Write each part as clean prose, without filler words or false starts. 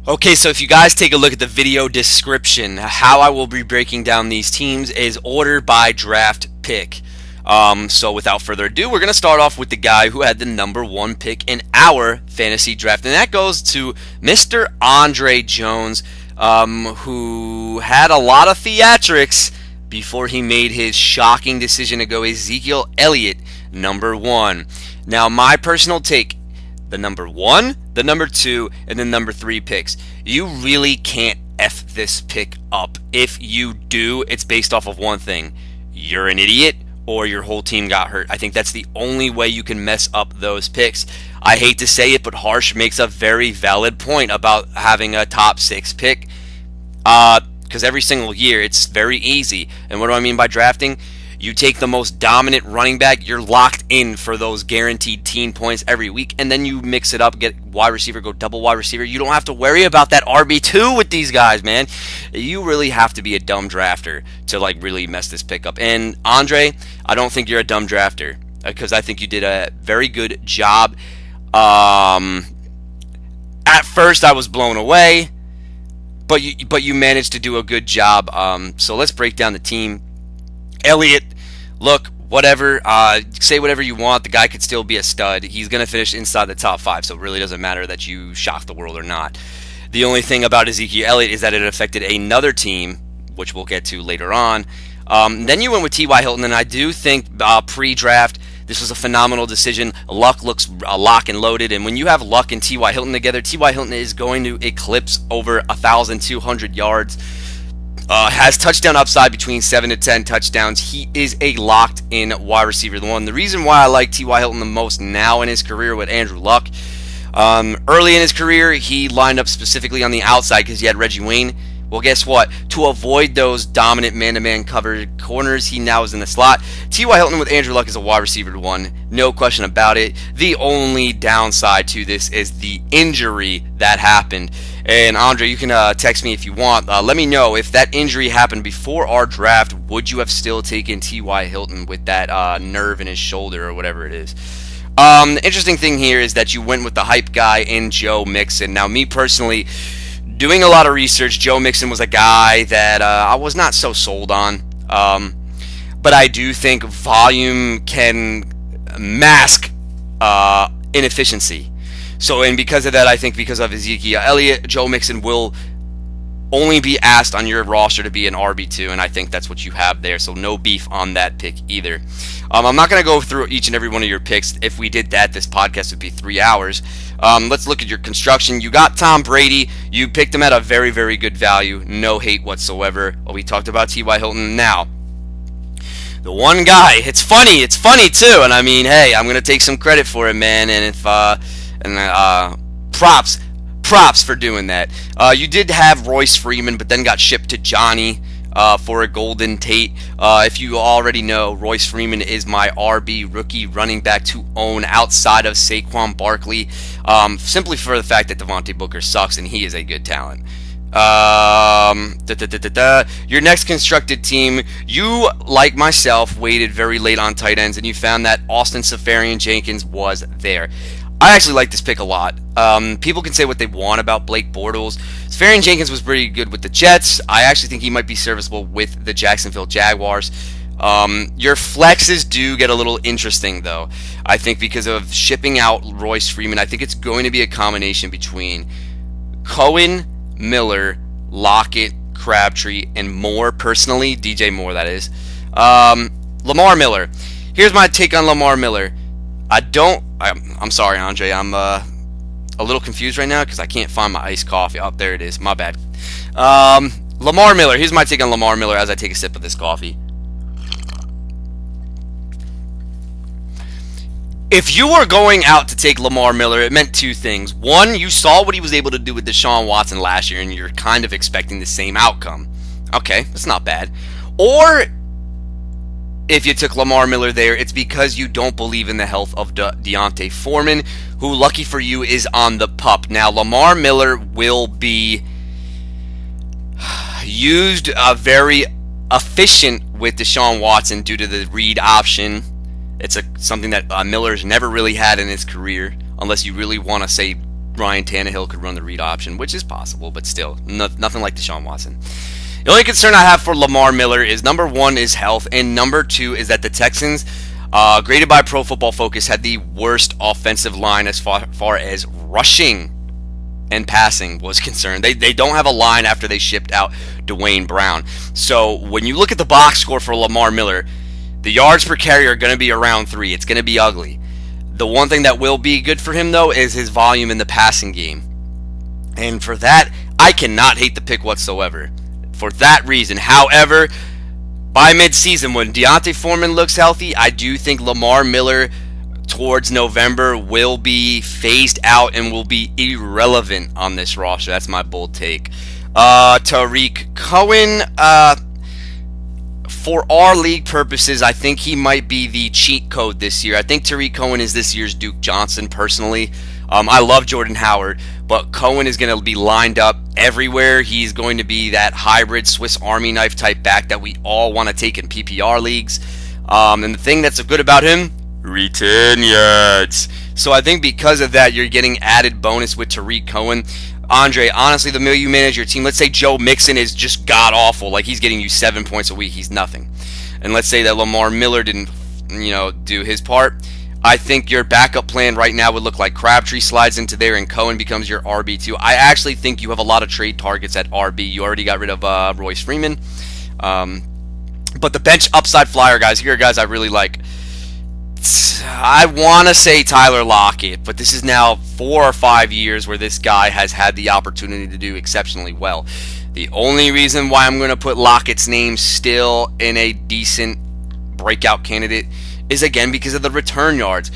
Okay, so if you guys take a look at the video description, how I will be breaking down these teams is order by draft pick. So without further ado, we're going to start off with the guy who had the number one pick in our fantasy draft, and that goes to Mr. Andre Jones, who had a lot of theatrics before he made his shocking decision to go Ezekiel Elliott, number one. Now, my personal take, the number one, the number two, and the number three picks. You really can't F this pick up. If you do, it's based off of one thing. You're an idiot or your whole team got hurt. I think that's the only way you can mess up those picks. I hate to say it, but Harsh makes a very valid point about having a top six pick. Because every single year it's very easy. And what do I mean by drafting? You take the most dominant running back, you're locked in for those guaranteed teen points every week, and then you mix it up, get wide receiver, go double wide receiver. You don't have to worry about that RB2 with these guys, man. You really have to be a dumb drafter to like really mess this pick up. And Andre, I don't think you're a dumb drafter because I think you did a very good job. At first, I was blown away, but you managed to do a good job. So let's break down the team. Elliott, look, whatever, say whatever you want. The guy could still be a stud. He's going to finish inside the top five, so it really doesn't matter that you shock the world or not. The only thing about Ezekiel Elliott is that it affected another team, which we'll get to later on. Then you went with T.Y. Hilton, and I do think pre-draft, this was a phenomenal decision. Luck looks lock and loaded, and when you have Luck and T.Y. Hilton together, T.Y. Hilton is going to eclipse over 1,200 yards. Has touchdown upside between 7 to 10 touchdowns. He is a locked-in wide receiver. The reason why I like T.Y. Hilton the most now in his career with Andrew Luck, early in his career, he lined up specifically on the outside because he had Reggie Wayne. Well, guess what? To avoid those dominant man-to-man covered corners, he now is in the slot. T.Y. Hilton with Andrew Luck is a wide receiver one, no question about it. The only downside to this is the injury that happened. And Andre, you can text me if you want. Let me know if that injury happened before our draft. Would you have still taken T.Y. Hilton with that nerve in his shoulder or whatever it is? The interesting thing here is that you went with the hype guy in Joe Mixon. Now, me personally, doing a lot of research, Joe Mixon was a guy that I was not so sold on. But I do think volume can mask inefficiency. So, and because of that, I think because of Ezekiel Elliott, Joe Mixon will only be asked on your roster to be an RB2, and I think that's what you have there. So no beef on that pick either. I'm not going to go through each and every one of your picks. If we did that, this podcast would be 3 hours. Let's look at your construction. You got Tom Brady. You picked him at a very, very good value. No hate whatsoever. Well, we talked about T.Y. Hilton. Now, the one guy, it's funny too, and I mean, hey, I'm going to take some credit for it, man, and if props for doing that. You did have Royce Freeman, but then got shipped to Johnny for a Golden Tate. If you already know, Royce Freeman is my RB rookie running back to own outside of Saquon Barkley, simply for the fact that Devontae Booker sucks and he is a good talent. Your next constructed team, you, like myself, waited very late on tight ends, and you found that Austin Seferian-Jenkins was there. I actually like this pick a lot. People can say what they want about Blake Bortles. Seferian-Jenkins was pretty good with the Jets. I actually think he might be serviceable with the Jacksonville Jaguars. Your flexes do get a little interesting, though. I think because of shipping out Royce Freeman, I think it's going to be a combination between Cohen, Miller, Lockett, Crabtree, and Moore. Personally, DJ Moore, that is. Lamar Miller. Here's my take on Lamar Miller. I'm sorry, Andre. I'm a little confused right now because I can't find my iced coffee. Oh, there it is. My bad. Lamar Miller. Here's my take on Lamar Miller as I take a sip of this coffee. If you were going out to take Lamar Miller, it meant two things. One, you saw what he was able to do with Deshaun Watson last year, and you're kind of expecting the same outcome. Okay, that's not bad. Or if you took Lamar Miller there, it's because you don't believe in the health of Deontay Foreman, who, lucky for you, is on the pup. Now, Lamar Miller will be used very efficient with Deshaun Watson due to the read option. It's something that Miller's never really had in his career, unless you really want to say Ryan Tannehill could run the read option, which is possible, but still, nothing like Deshaun Watson. The only concern I have for Lamar Miller is number one is health, and number two is that the Texans, graded by Pro Football Focus, had the worst offensive line as far as rushing and passing was concerned. They don't have a line after they shipped out Dwayne Brown. So when you look at the box score for Lamar Miller, the yards per carry are going to be around 3. It's going to be ugly. The one thing that will be good for him, though, is his volume in the passing game. And for that, I cannot hate the pick whatsoever. For that reason. However, by midseason, when Deontay Foreman looks healthy, I do think Lamar Miller towards November will be phased out and will be irrelevant on this roster. That's my bold take. Tariq Cohen, for our league purposes, I think he might be the cheat code this year. I think Tariq Cohen is this year's Duke Johnson, personally. I love Jordan Howard, but Cohen is going to be lined up everywhere. He's going to be that hybrid Swiss Army knife type back that we all want to take in PPR leagues. And the thing that's good about him, return yards. So I think because of that, you're getting added bonus with Tariq Cohen. Andre, honestly, the more you manage your team, let's say Joe Mixon is just god-awful, like he's getting you 7 points a week, he's nothing. And let's say that Lamar Miller didn't, do his part. I think your backup plan right now would look like Crabtree slides into there and Cohen becomes your RB2. I actually think you have a lot of trade targets at RB. You already got rid of Royce Freeman. But the bench upside flyer guys, here are guys I really like. I want to say Tyler Lockett, but this is now 4 or 5 years where this guy has had the opportunity to do exceptionally well. The only reason why I'm going to put Lockett's name still in a decent breakout candidate is, again, because of the return yards.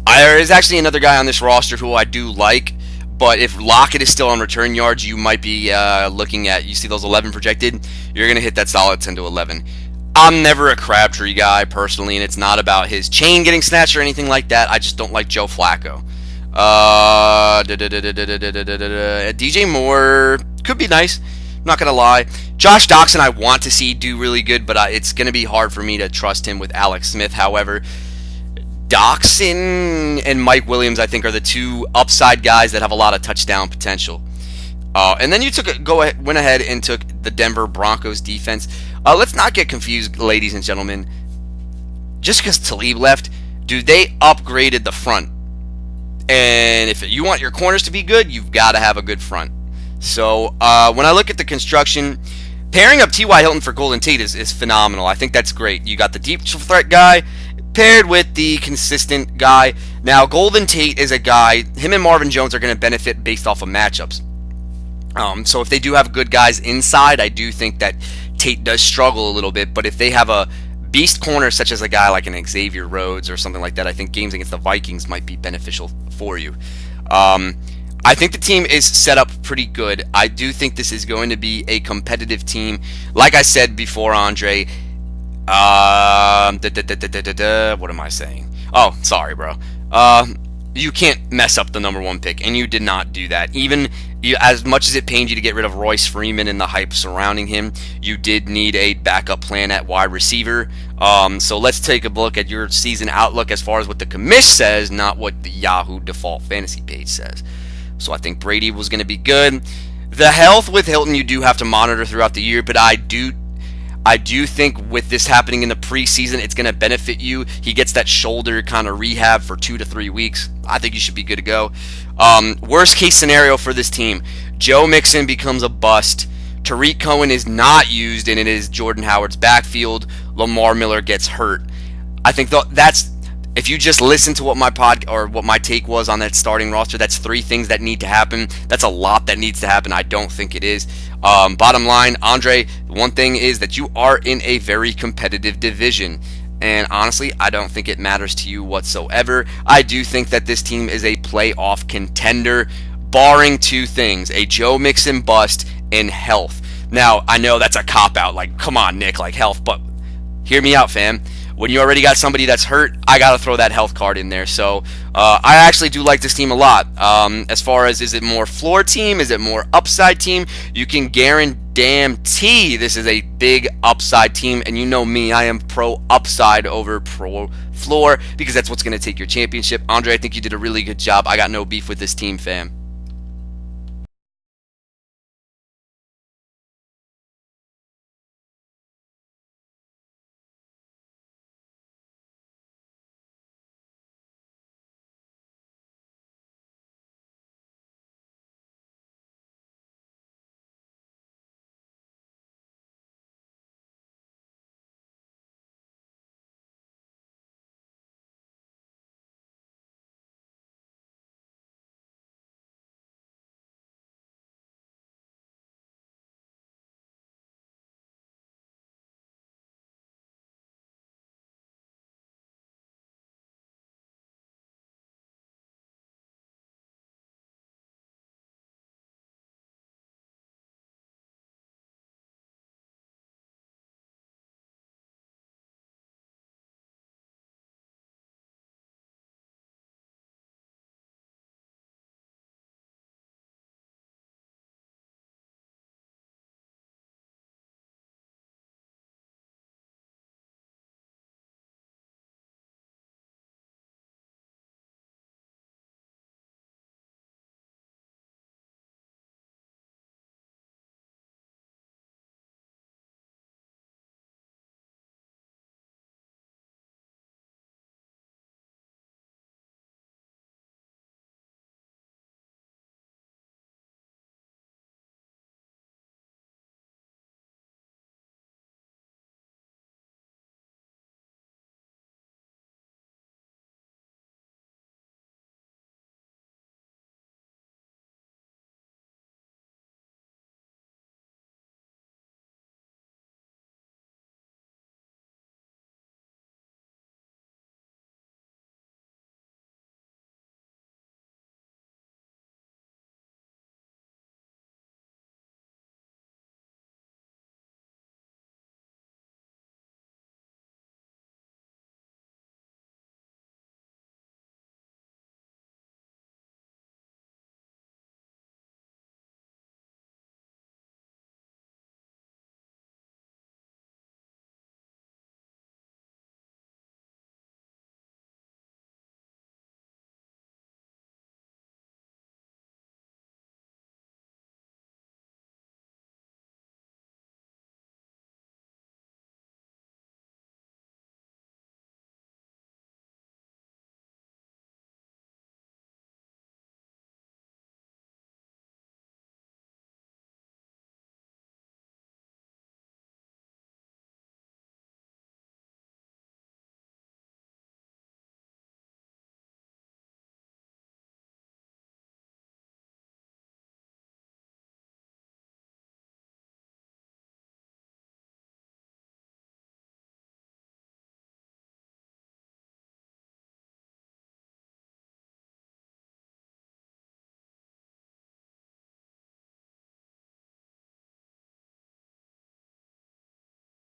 There is actually another guy on this roster who I do like, but if Lockett is still on return yards, you might be looking at, you see those 11 projected, you're going to hit that solid 10 to 11. I'm never a Crabtree guy, personally, and it's not about his chain getting snatched or anything like that. I just don't like Joe Flacco. DJ Moore could be nice. I'm not going to lie. Josh Doxson I want to see do really good, but it's going to be hard for me to trust him with Alex Smith. However, Doxson and Mike Williams, I think, are the two upside guys that have a lot of touchdown potential. And then you went ahead and took the Denver Broncos defense. Let's not get confused, ladies and gentlemen. Just because Talib left, dude, they upgraded the front. And if you want your corners to be good, you've got to have a good front. So when I look at the construction, pairing up T.Y. Hilton for Golden Tate is phenomenal. I think that's great. You got the deep threat guy paired with the consistent guy. Now, Golden Tate is a guy, him and Marvin Jones are going to benefit based off of matchups. So if they do have good guys inside, I do think that Tate does struggle a little bit. But if they have a beast corner such as a guy like an Xavier Rhodes or something like that, I think games against the Vikings might be beneficial for you. I think the team is set up pretty good. I do think this is going to be a competitive team. Like I said before, Andre, what am I saying? Oh, sorry, bro. You can't mess up the number 1 pick, and you did not do that. Even as much as it pained you to get rid of Royce Freeman and the hype surrounding him, you did need a backup plan at wide receiver. So let's take a look at your season outlook as far as what the commish says, not what the Yahoo default fantasy page says. So I think Brady was going to be good. The health with Hilton you do have to monitor throughout the year, but I do think with this happening in the preseason, it's going to benefit you. He gets that shoulder kind of rehab for 2 to 3 weeks. I think you should be good to go. Worst case scenario for this team, Joe Mixon becomes a bust. Tariq Cohen is not used, and it is Jordan Howard's backfield. Lamar Miller gets hurt. I think that's, if you just listen to what my take was on that starting roster, that's 3 things that need to happen. That's a lot that needs to happen. I don't think it is. Bottom line, Andre, one thing is that you are in a very competitive division. And honestly, I don't think it matters to you whatsoever. I do think that this team is a playoff contender, barring 2 things, a Joe Mixon bust and health. Now, I know that's a cop-out, like, come on, Nick, like health, but hear me out, fam. When you already got somebody that's hurt, I got to throw that health card in there. So I actually do like this team a lot. As far as, is it more floor team? Is it more upside team? You can guarantee this is a big upside team. And you know me, I am pro upside over pro floor because that's what's going to take your championship. Andre, I think you did a really good job. I got no beef with this team, fam.